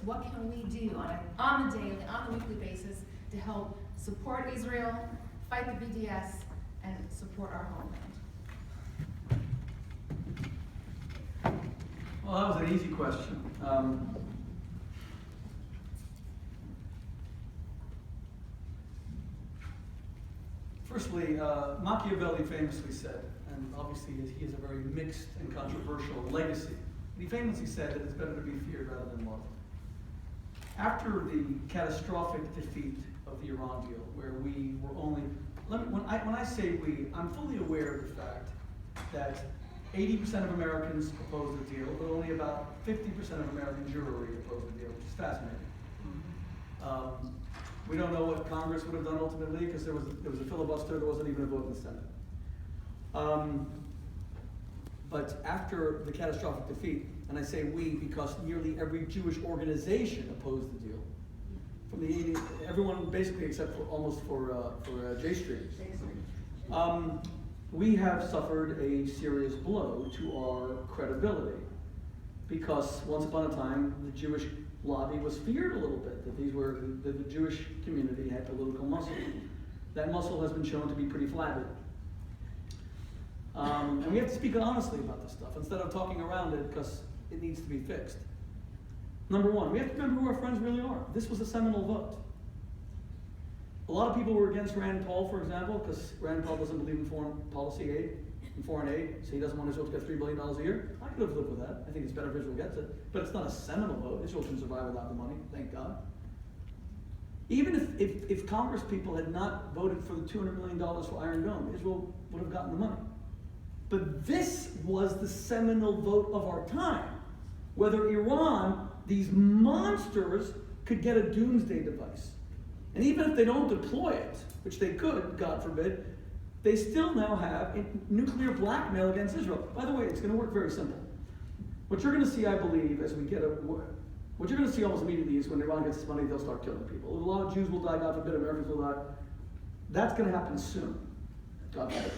what can we do on the daily, on the weekly basis to help support Israel, fight the BDS, and support our homeland? Well, that was an easy question. Firstly, Machiavelli famously said, and obviously he has a very mixed and controversial legacy, but he famously said that it's better to be feared rather than loved. After the catastrophic defeat of the Iran deal, where we were only, when I say we, I'm fully aware of the fact that 80% of Americans opposed the deal, but only about 50% of American jury opposed the deal, which is fascinating. We don't know what Congress would have done ultimately because there was a filibuster, there wasn't even a vote in the Senate. But after the catastrophic defeat, and I say we because nearly every Jewish organization opposed the deal, from the 80s, everyone basically except for J Street. We have suffered a serious blow to our credibility because once upon a time the Jewish lobby was feared a little bit, that the Jewish community had political muscle. That muscle has been shown to be pretty flabby. And we have to speak honestly about this stuff instead of talking around it because it needs to be fixed. Number one, we have to remember who our friends really are. This was a seminal vote. A lot of people were against Rand Paul, for example, because Rand Paul doesn't believe in foreign policy aid, in foreign aid, so he doesn't want Israel to get $3 billion a year. I could have lived with that. I think it's better if Israel gets it. But it's not a seminal vote. Israel can survive without the money, thank God. Even if Congress people had not voted for the $200 million for Iron Dome, Israel would have gotten the money. But this was the seminal vote of our time. Whether Iran, these monsters, could get a doomsday device. And even if they don't deploy it, which they could, God forbid, they still now have nuclear blackmail against Israel. By the way, it's going to work very simple. What you're going to see, I believe, as we get what you're going to see almost immediately is when Iran gets this money, they'll start killing people. A lot of Jews will die, God forbid, Americans will die. That's going to happen soon, God forbid.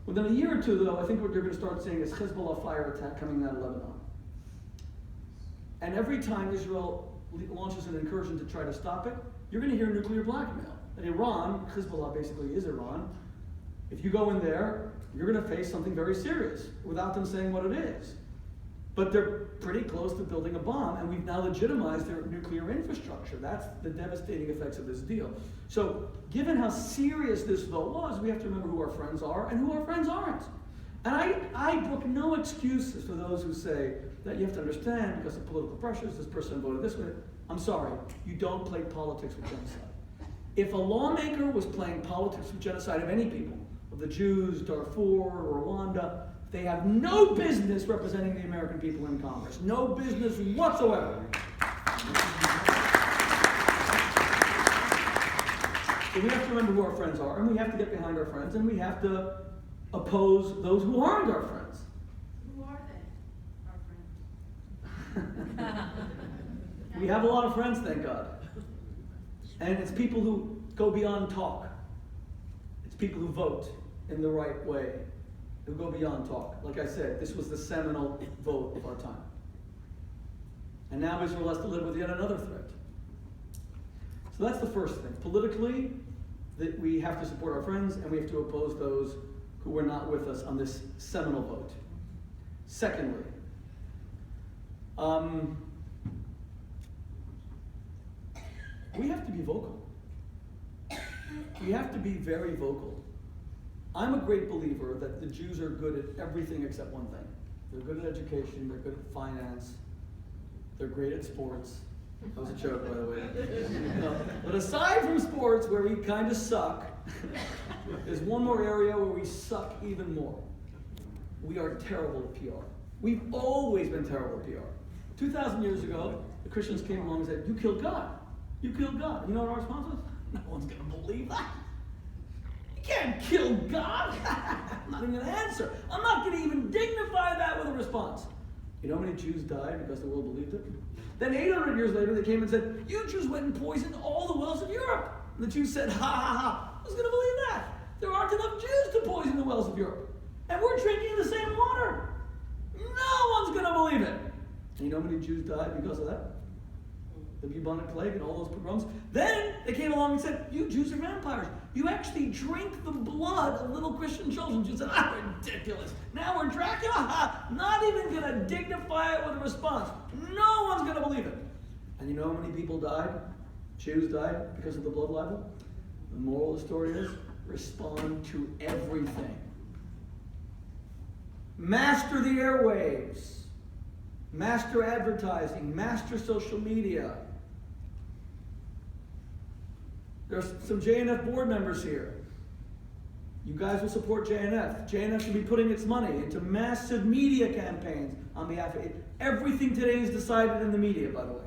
Within a year or two, though, I think what you're going to start seeing is Hezbollah fire attack coming out of Lebanon. And every time Israel launches an incursion to try to stop it, you're going to hear nuclear blackmail. And Iran, Hezbollah basically is Iran, if you go in there, you're going to face something very serious without them saying what it is. But they're pretty close to building a bomb, and we've now legitimized their nuclear infrastructure. That's the devastating effects of this deal. So, given how serious this vote was, we have to remember who our friends are and who our friends aren't. And I book no excuses for those who say that you have to understand because of political pressures, this person voted this way. I'm sorry, you don't play politics with genocide. If a lawmaker was playing politics with genocide of any people, of the Jews, Darfur, Rwanda, they have no business representing the American people in Congress. No business whatsoever. So we have to remember who our friends are, and we have to get behind our friends, and we have to oppose those who aren't our friends. Who are they, our friends? We have a lot of friends, thank God. And it's people who go beyond talk. It's people who vote in the right way, who go beyond talk. Like I said, this was the seminal vote of our time. And now Israel has to live with yet another threat. So that's the first thing. Politically, that we have to support our friends and we have to oppose those who are not with us on this seminal vote. Secondly, we have to be vocal. We have to be very vocal. I'm a great believer that the Jews are good at everything except one thing. They're good at education, they're good at finance, they're great at sports. That was a joke, by the way. No. But aside from sports, where we kind of suck, there's one more area where we suck even more. We are terrible at PR. We've always been terrible at PR. 2,000 years ago, the Christians came along and said, "You killed God. You killed God." You know what our response was? No one's going to believe that. You can't kill God. I'm not even going to answer. I'm not going to even dignify that with a response. You know how many Jews died because the world believed it? Then 800 years later, they came and said, "You Jews went and poisoned all the wells of Europe." And the Jews said, "Ha ha ha, who's going to believe that? There aren't enough Jews to poison the wells of Europe. And we're drinking the same water. No one's going to believe it." And you know how many Jews died because of that? the bubonic plague and all those pogroms. Then they came along and said, you Jews are vampires. You actually drink the blood of little Christian children. Jews said, ridiculous. Now we're Dracula? Ha! Not even going to dignify it with a response. No one's going to believe it. And you know how many people died? Jews died because of the blood libel? The moral of the story is, respond to everything. Master the airwaves. Master advertising. Master social media. There's some JNF board members here. You guys will support JNF. JNF should be putting its money into massive media campaigns on behalf of it. Everything today is decided in the media, by the way.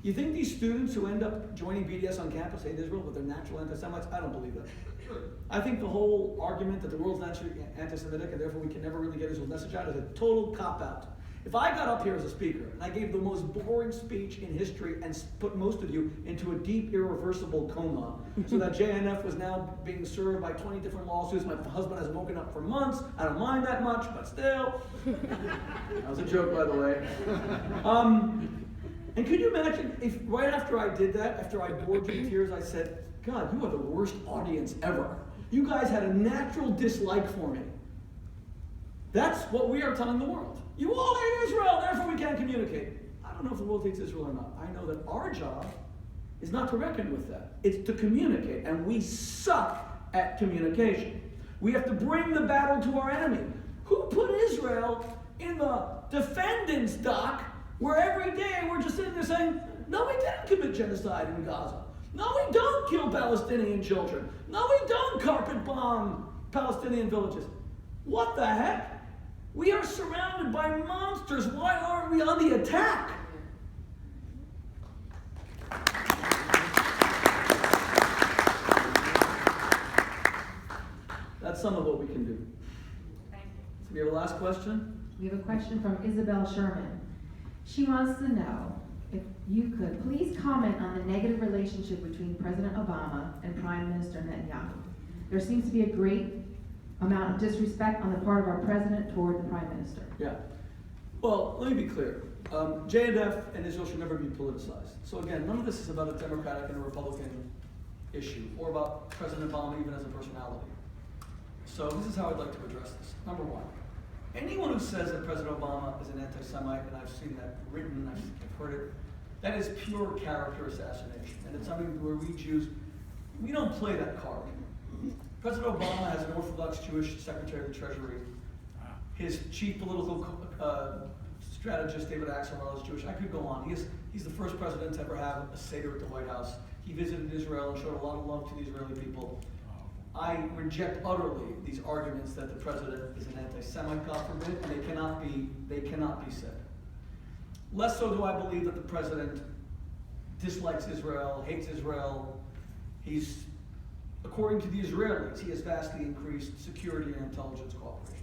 You think these students who end up joining BDS on campus hate Israel, but they're natural anti-Semites? I don't believe that. I think the whole argument that the world's naturally anti-Semitic and therefore we can never really get Israel's message out is a total cop-out. If I got up here as a speaker and I gave the most boring speech in history and put most of you into a deep, irreversible coma, so that JNF was now being served by 20 different lawsuits, my husband hasn't woken up for months, I don't mind that much, but still. That was a joke, by the way. And could you imagine if right after I did that, after I bored you to tears, I said, God, you are the worst audience ever. You guys had a natural dislike for me. That's what we are telling the world. You all hate Israel, therefore we can't communicate. I don't know if the world hates Israel or not. I know that our job is not to reckon with that. It's to communicate, and we suck at communication. We have to bring the battle to our enemy. Who put Israel in the defendant's dock where every day we're just sitting there saying, no, we didn't commit genocide in Gaza. No, we don't kill Palestinian children. No, we don't carpet bomb Palestinian villages. What the heck? We are surrounded by monsters. Why aren't we on the attack? That's some of what we can do. Thank you. So we have a last question? We have a question from Isabel Sherman. She wants to know if you could please comment on the negative relationship between President Obama and Prime Minister Netanyahu. There seems to be a great amount of disrespect on the part of our president toward the Prime Minister. Yeah. Well, let me be clear. JNF and Israel should never be politicized. So again, none of this is about a Democratic and a Republican issue, or about President Obama even as a personality. So this is how I'd like to address this. Number one, anyone who says that President Obama is an anti-Semite, and I've seen that written, I've heard it, that is pure character assassination. And it's something where we Jews, we don't play that card. President Obama has an Orthodox Jewish Secretary of the Treasury. His chief political strategist, David Axelrod, is Jewish. I could go on. He's the first president to ever have a Seder at the White House. He visited Israel and showed a lot of love to the Israeli people. I reject utterly these arguments that the president is an anti-Semite, God forbid, and they cannot be said. Less so do I believe that the president dislikes Israel, hates Israel. According to the Israelis, he has vastly increased security and intelligence cooperation.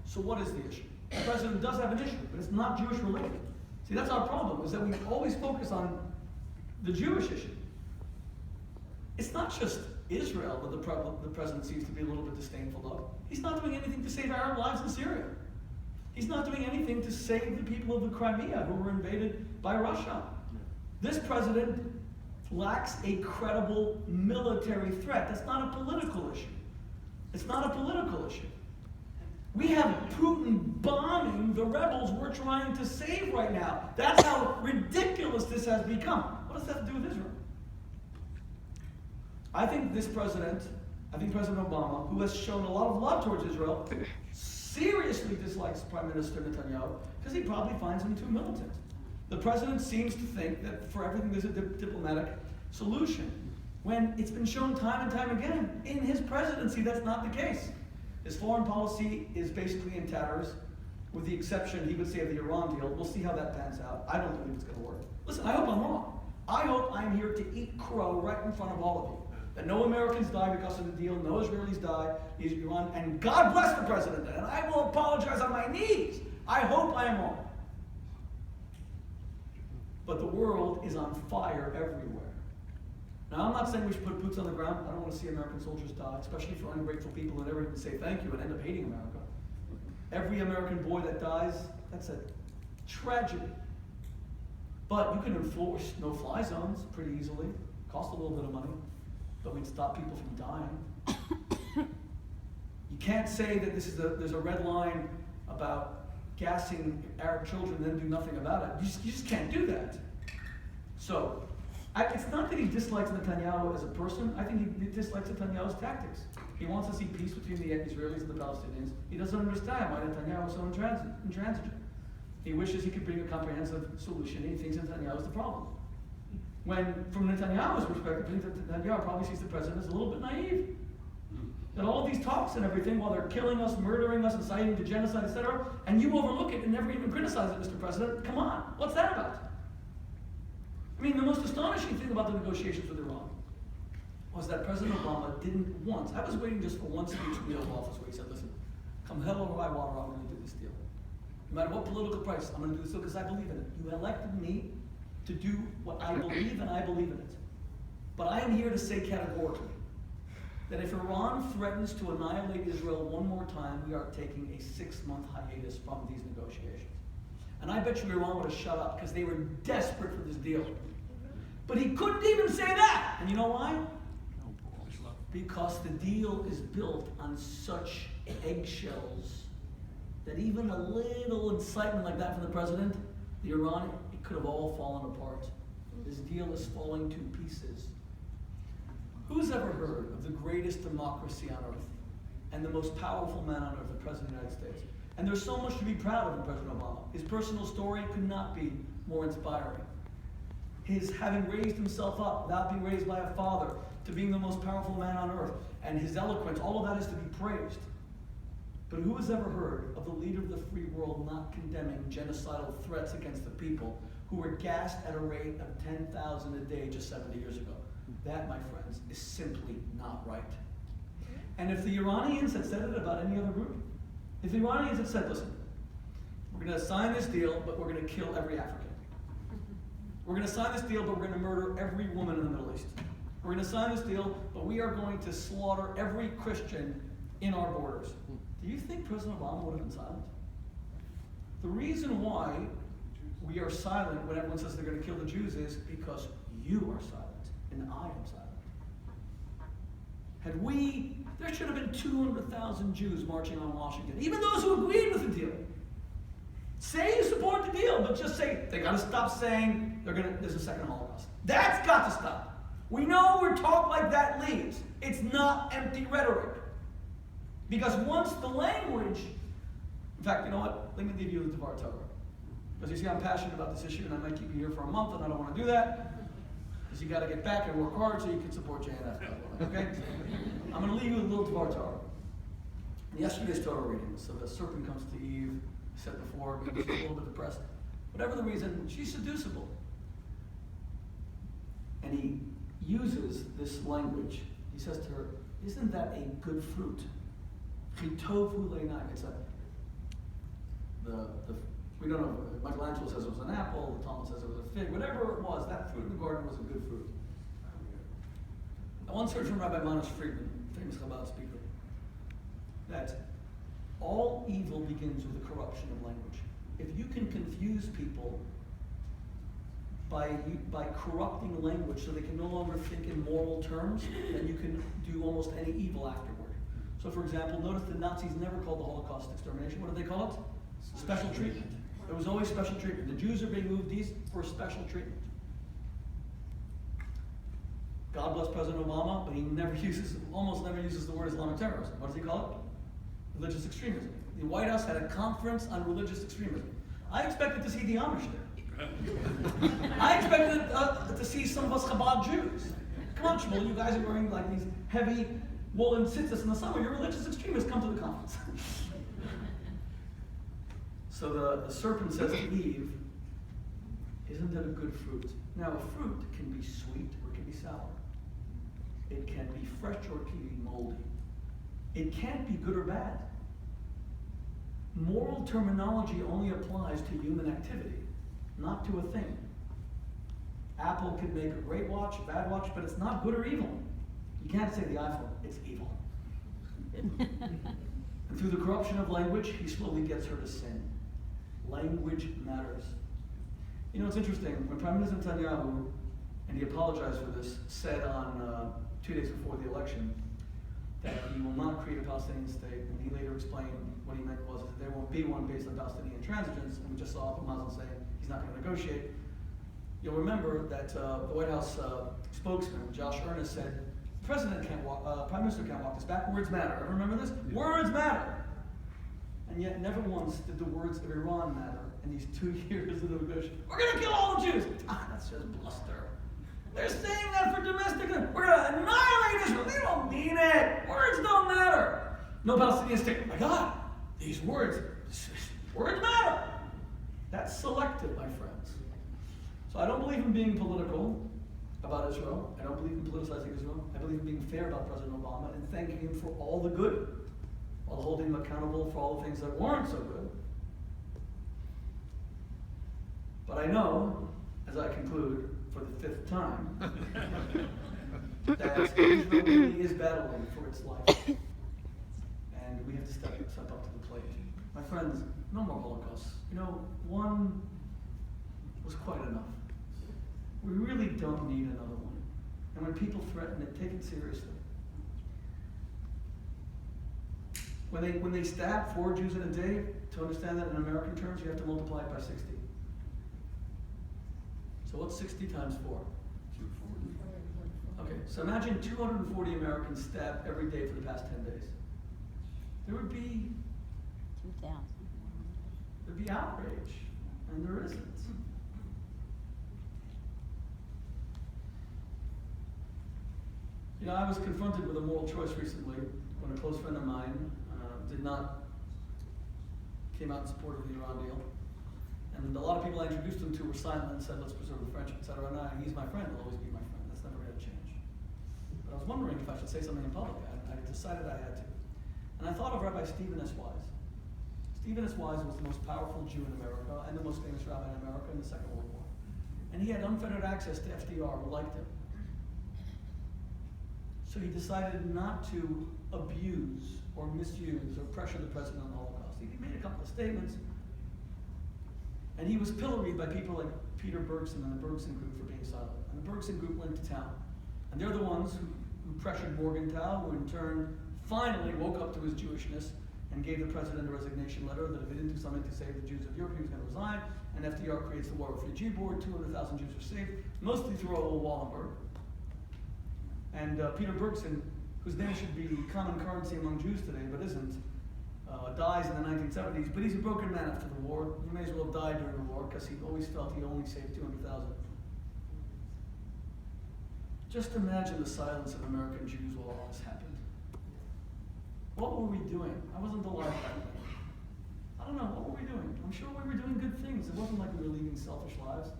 So what is the issue? The president does have an issue, but it's not Jewish related. See, that's our problem, is that we always focus on the Jewish issue. It's not just Israel that the president seems to be a little bit disdainful of. He's not doing anything to save Arab lives in Syria. He's not doing anything to save the people of the Crimea who were invaded by Russia. This president lacks a credible military threat. That's not a political issue. It's not a political issue. We have Putin bombing the rebels we're trying to save right now. That's how ridiculous this has become. What does that have to do with Israel? I think President Obama, who has shown a lot of love towards Israel, seriously dislikes Prime Minister Netanyahu because he probably finds him too militant. The president seems to think that for everything there's a diplomatic solution, when it's been shown time and time again, in his presidency that's not the case. His foreign policy is basically in tatters, with the exception, he would say, of the Iran deal. We'll see how that pans out. I don't believe it's going to work. Listen, I hope I'm wrong. I hope I'm here to eat crow right in front of all of you. That no Americans die because of the deal, no Israelis die, Iran, and God bless the president, and I will apologize on my knees. I hope I am wrong. But the world is on fire everywhere. Now, I'm not saying we should put boots on the ground. I don't want to see American soldiers die, especially for ungrateful people that never even say thank you and end up hating America. Every American boy that dies, that's a tragedy. But you can enforce no-fly zones pretty easily. Cost a little bit of money, but we'd stop people from dying. You can't say that there's a red line about gassing Arab children and then do nothing about it. You just can't do that. So, it's not that he dislikes Netanyahu as a person. I think he dislikes Netanyahu's tactics. He wants to see peace between the Israelis and the Palestinians. He doesn't understand why Netanyahu is so intransigent. He wishes he could bring a comprehensive solution, and he thinks Netanyahu is the problem. When, from Netanyahu's perspective, I think that Netanyahu probably sees the president as a little bit naive. That all of these talks and everything, while they're killing us, murdering us, inciting to genocide, etc., and you overlook it and never even criticize it, Mr. President, come on, what's that about? I mean, the most astonishing thing about the negotiations with Iran was that President Obama didn't once, I was waiting just for one speech in the Oval Office where he said, listen, come hell or high water, I'm going to do this deal. No matter what political price, I'm going to do this deal because I believe in it. You elected me to do what I believe, and I believe in it. But I am here to say categorically that if Iran threatens to annihilate Israel one more time, we are taking a 6-month hiatus from these negotiations. And I bet you Iran would have shut up because they were desperate for this deal. But he couldn't even say that. And you know why? Because the deal is built on such eggshells that even a little incitement like that from the president, the Iran, it could have all fallen apart. This deal is falling to pieces. Who's ever heard of the greatest democracy on earth and the most powerful man on earth, the President of the United States? And there's so much to be proud of in President Obama. His personal story could not be more inspiring. His having raised himself up without being raised by a father to being the most powerful man on earth, and his eloquence, all of that is to be praised. But who has ever heard of the leader of the free world not condemning genocidal threats against the people who were gassed at a rate of 10,000 a day just 70 years ago? That, my friends, is simply not right. And if the Iranians had said it about any other group, if the Iranians had said, listen, we're going to sign this deal, but we're going to kill every African. We're going to sign this deal, but we're going to murder every woman in the Middle East. We're going to sign this deal, but we are going to slaughter every Christian in our borders. Do you think President Obama would have been silent? The reason why we are silent when everyone says they're going to kill the Jews is because you are silent and I am silent. There should have been 200,000 Jews marching on Washington, even those who agreed with the deal. Say you support the deal, but just say, they got to stop saying there's a second Holocaust. That's got to stop. We know where talk like that leads. It's not empty rhetoric. Because once the language, in fact, you know what? Let me leave you with the Devar Torah. Because you see, I'm passionate about this issue, and I might keep you here for a month, and I don't want to do that. Because you got to get back and work hard so you can support JNF. Okay? I'm going to leave you with a little Devar Torah. Yesterday's Torah reading, so the serpent comes to Eve, said before, maybe she's a little bit depressed. Whatever the reason, she's seducible. And he uses this language. He says to her, isn't that a good fruit? Chitovu leinayim. It's we don't know. Michelangelo says it was an apple. The Talmud says it was a fig. Whatever it was, that fruit in the garden was a good fruit. I once heard from Rabbi Manish Friedman, famous Chabad speaker, that all evil begins with the corruption of language. If you can confuse people by corrupting language so they can no longer think in moral terms, then you can do almost any evil afterward. So, for example, notice the Nazis never called the Holocaust extermination. What did they call it? Special treatment. There was always special treatment. The Jews are being moved east for special treatment. God bless President Obama, but he almost never uses the word Islamic terrorism. What does he call it? Religious extremism. The White House had a conference on religious extremism. I expected to see the Amish there. I expected to see some of us Chabad Jews. Come on, Shmuley, you guys are wearing like these heavy woolen tzitzis in the summer. You're religious extremists. Come to the conference. So the serpent says to Eve, isn't it a good fruit? Now, a fruit can be sweet or it can be sour. It can be fresh or it can be moldy. It can't be good or bad. Moral terminology only applies to human activity, not to a thing. Apple could make a great watch, a bad watch, but it's not good or evil. You can't say the iPhone, it's evil. And through the corruption of language, he slowly gets her to sin. Language matters. You know, it's interesting, when Prime Minister Netanyahu, and he apologized for this, said on 2 days before the election that he will not create a Palestinian state, and he later explained what he meant was that there won't be one based on Palestinian intransigence, and we just saw Abu Mazen saying he's not going to negotiate. You'll remember that the White House spokesman, Josh Earnest, said, Prime Minister can't walk this back, words matter. Ever remember this? Words matter! And yet never once did the words of Iran matter in these 2 years of negotiation. We're going to kill all the Jews! That's just bluster. They're saying that for domestic, we're going to annihilate Israel. They don't mean it. Words don't matter. No Palestinian state. My God, these words matter. That's selective, my friends. So I don't believe in being political about Israel. I don't believe in politicizing Israel. I believe in being fair about President Obama and thanking him for all the good, while holding him accountable for all the things that weren't so good. But I know, as I conclude, for the 5th time, that Israel really is battling for its life. And we have to step up to the plate. My friends, no more Holocausts. You know, one was quite enough. We really don't need another one. And when people threaten it, take it seriously. When they stab 4 Jews in a day, to understand that in American terms, you have to multiply it by 60. So what's 60 times 4? 240. Okay, so imagine 240 Americans stabbed every day for the past 10 days. There would be 2,000. There'd be outrage, and there isn't. You know, I was confronted with a moral choice recently when a close friend of mine came out in support of the Iran deal. And a lot of people I introduced him to were silent and said, let's preserve the friendship, etc. And he's my friend, he'll always be my friend. That's never going to change. But I was wondering if I should say something in public. I decided I had to. And I thought of Rabbi Stephen S. Wise. Stephen S. Wise was the most powerful Jew in America and the most famous rabbi in America in the Second World War. And he had unfettered access to FDR, who liked him. So he decided not to abuse or misuse or pressure the president on the Holocaust. He made a couple of statements. And he was pilloried by people like Peter Bergson and the Bergson group for being silent. And the Bergson group went to town. And they're the ones who pressured Morgenthau, who in turn finally woke up to his Jewishness and gave the president a resignation letter that if he didn't do something to save the Jews of Europe, he was going to resign. And FDR creates the War Refugee Board. 200,000 Jews were saved, mostly through Raoul Wallenberg. And Peter Bergson, whose name should be common currency among Jews today, but isn't, dies in the 1970s, but he's a broken man after the war. He may as well have died during the war because he always felt he only saved 200,000. Just imagine the silence of American Jews while all this happened. What were we doing? I wasn't alive back then. I don't know, what were we doing? I'm sure we were doing good things. It wasn't like we were leading selfish lives.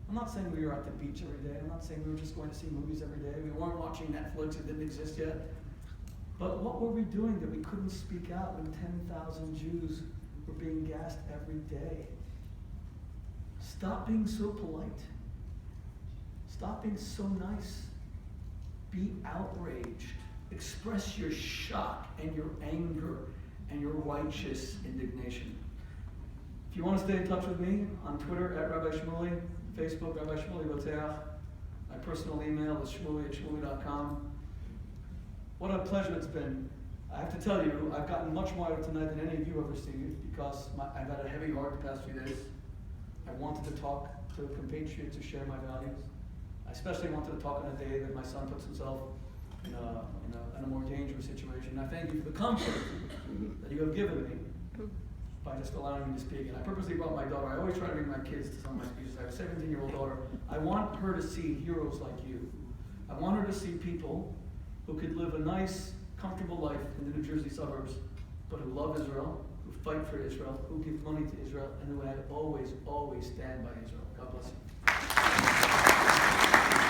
I'm not saying we were at the beach every day. I'm not saying we were just going to see movies every day. We weren't watching Netflix. It didn't exist yet. But what were we doing that we couldn't speak out when 10,000 Jews were being gassed every day? Stop being so polite. Stop being so nice. Be outraged. Express your shock and your anger and your righteous indignation. If you want to stay in touch with me, on Twitter at Rabbi Shmuley, Facebook, Rabbi Shmuley Boteach. My personal email is shmuley@shmuley.com. What a pleasure it's been. I have to tell you, I've gotten much more out of tonight than any of you have received because I've had a heavy heart the past few days. I wanted to talk to compatriots who share my values. I especially wanted to talk on a day that my son puts himself in a more dangerous situation. I thank you for the comfort that you have given me by just allowing me to speak. And I purposely brought my daughter. I always try to bring my kids to some of my speeches. I have a 17-year-old daughter. I want her to see heroes like you. I want her to see people who could live a nice, comfortable life in the New Jersey suburbs, but who love Israel, who fight for Israel, who give money to Israel, and who always, always stand by Israel. God bless you.